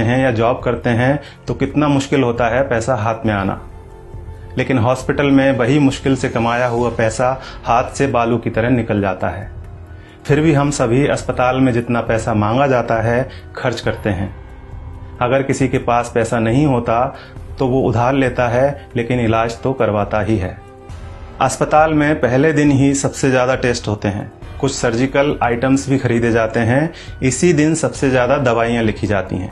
हैं या जॉब करते हैं तो कितना मुश्किल होता है पैसा हाथ में आना, लेकिन हॉस्पिटल में वही मुश्किल से कमाया हुआ पैसा हाथ से बालू की तरह निकल जाता है। फिर भी हम सभी अस्पताल में जितना पैसा मांगा जाता है खर्च करते हैं। अगर किसी के पास पैसा नहीं होता तो वो उधार लेता है, लेकिन इलाज तो करवाता ही है। अस्पताल में पहले दिन ही सबसे ज़्यादा टेस्ट होते हैं, कुछ सर्जिकल आइटम्स भी खरीदे जाते हैं, इसी दिन सबसे ज़्यादा दवाइयाँ लिखी जाती हैं।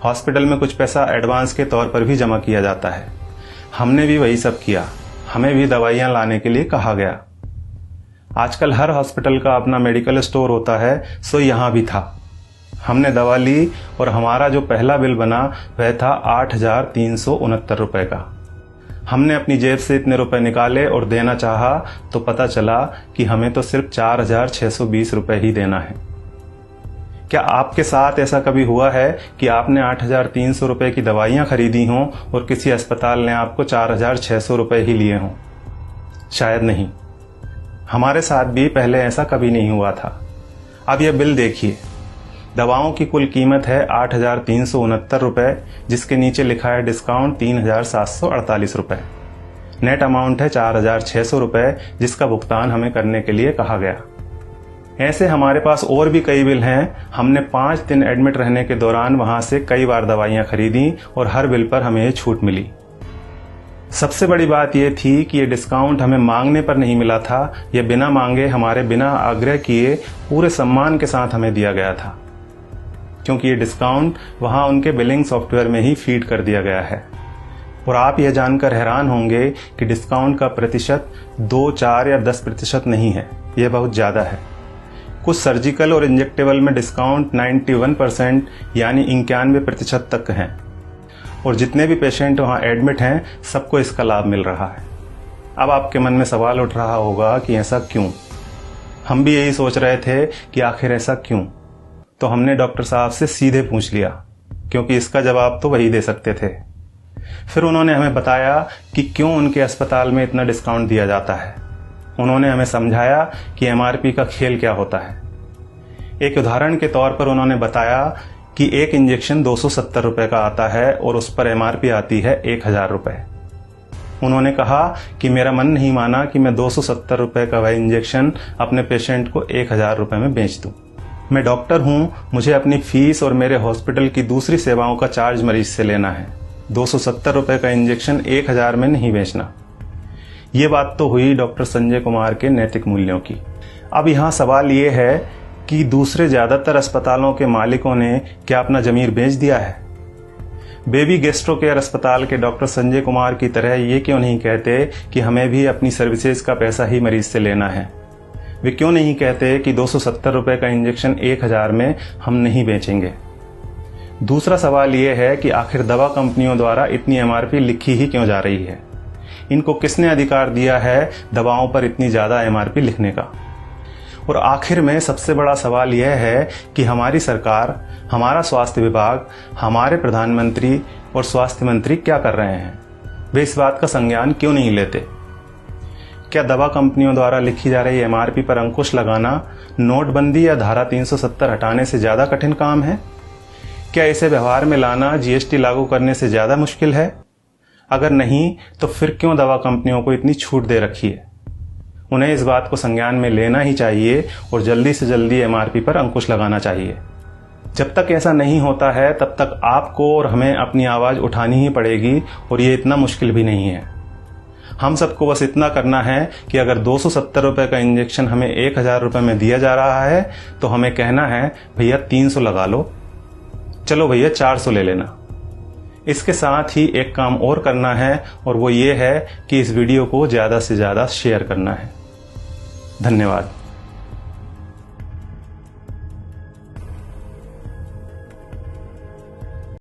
हॉस्पिटल में कुछ पैसा एडवांस के तौर पर भी जमा किया जाता है। हमने भी वही सब किया, हमें भी दवाइयाँ लाने के लिए कहा गया। आजकल हर हॉस्पिटल का अपना मेडिकल स्टोर होता है, सो यहाँ भी था। हमने दवा ली और हमारा जो पहला बिल बना वह था 8,369 रुपये का। हमने अपनी जेब से इतने रुपए निकाले और देना चाहा तो पता चला कि हमें तो सिर्फ 4,620 रुपये ही देना है। क्या आपके साथ ऐसा कभी हुआ है कि आपने 8,300 रुपये की दवाइयाँ खरीदी हों और किसी अस्पताल ने आपको 4,600 रुपये ही लिए हों? शायद नहीं। हमारे साथ भी पहले ऐसा कभी नहीं हुआ था। अब यह बिल देखिए, दवाओं की कुल कीमत है 8,369 रुपये, जिसके नीचे लिखा है डिस्काउंट 3,748 रुपये। नेट अमाउंट है 4,600 रुपये, जिसका भुगतान हमें करने के लिए कहा गया। ऐसे हमारे पास और भी कई बिल हैं। हमने 5 दिन एडमिट रहने के दौरान वहां से कई बार दवाइयां खरीदी और हर बिल पर हमें ये छूट मिली। सबसे बड़ी बात यह थी कि ये डिस्काउंट हमें मांगने पर नहीं मिला था, यह बिना मांगे हमारे बिना आग्रह किए पूरे सम्मान के साथ हमें दिया गया था, क्योंकि ये डिस्काउंट वहां उनके बिलिंग सॉफ्टवेयर में ही फीड कर दिया गया है। और आप यह जानकर हैरान होंगे कि डिस्काउंट का प्रतिशत 2, 4 या 10% नहीं है, यह बहुत ज़्यादा है। कुछ सर्जिकल और इंजेक्टेबल में डिस्काउंट 91% यानी 91% तक है, और जितने भी पेशेंट वहां एडमिट हैं सबको इसका लाभ मिल रहा है। अब आपके मन में सवाल उठ रहा होगा कि ऐसा क्यों? हम भी यही सोच रहे थे कि आखिर ऐसा क्यों। तो हमने डॉक्टर साहब से सीधे पूछ लिया, क्योंकि इसका जवाब तो वही दे सकते थे। फिर उन्होंने हमें बताया कि क्यों उनके अस्पताल में इतना डिस्काउंट दिया जाता है। उन्होंने हमें समझाया कि एमआरपी का खेल क्या होता है। एक उदाहरण के तौर पर उन्होंने बताया कि एक इंजेक्शन 270 रुपये का आता है और उस पर एमआरपी आती है 1,000 रुपये। उन्होंने कहा कि मेरा मन नहीं माना कि मैं 270 रुपये का वह इंजेक्शन अपने पेशेंट को 1,000 रुपये में बेच दूं। मैं डॉक्टर हूं, मुझे अपनी फीस और मेरे हॉस्पिटल की दूसरी सेवाओं का चार्ज मरीज से लेना है। 270 रुपये का इंजेक्शन 1,000 में नहीं बेचना। ये बात तो हुई डॉक्टर संजय कुमार के नैतिक मूल्यों की। अब यहाँ सवाल ये है कि दूसरे ज्यादातर अस्पतालों के मालिकों ने क्या अपना जमीर बेच दिया है? बेबी गैस्ट्रो केयर अस्पताल के डॉक्टर संजय कुमार की तरह ये क्यों नहीं कहते कि हमें भी अपनी सर्विसेज का पैसा ही मरीज से लेना है? वे क्यों नहीं कहते कि 270 रुपये का इंजेक्शन 1,000 में हम नहीं बेचेंगे? दूसरा सवाल यह है कि आखिर दवा कंपनियों द्वारा इतनी एमआरपी लिखी ही क्यों जा रही है? इनको किसने अधिकार दिया है दवाओं पर इतनी ज्यादा एमआरपी लिखने का? और आखिर में सबसे बड़ा सवाल यह है कि हमारी सरकार, हमारा स्वास्थ्य विभाग, हमारे प्रधानमंत्री और स्वास्थ्य मंत्री क्या कर रहे हैं? वे इस बात का संज्ञान क्यों नहीं लेते? क्या दवा कंपनियों द्वारा लिखी जा रही एमआरपी पर अंकुश लगाना नोटबंदी या धारा 370 हटाने से ज्यादा कठिन काम है? क्या इसे व्यवहार में लाना जीएसटी लागू करने से ज्यादा मुश्किल है? अगर नहीं तो फिर क्यों दवा कंपनियों को इतनी छूट दे रखी है? उन्हें इस बात को संज्ञान में लेना ही चाहिए और जल्दी से जल्दी एमआरपी पर अंकुश लगाना चाहिए। जब तक ऐसा नहीं होता है तब तक आपको और हमें अपनी आवाज उठानी ही पड़ेगी, और ये इतना मुश्किल भी नहीं है। हम सबको बस इतना करना है कि अगर 270 रुपये का इंजेक्शन हमें 1,000 रुपये में दिया जा रहा है तो हमें कहना है भैया 300 लगा लो, चलो भैया 400 ले लेना। इसके साथ ही एक काम और करना है, और वो ये है कि इस वीडियो को ज्यादा से ज्यादा शेयर करना है। धन्यवाद।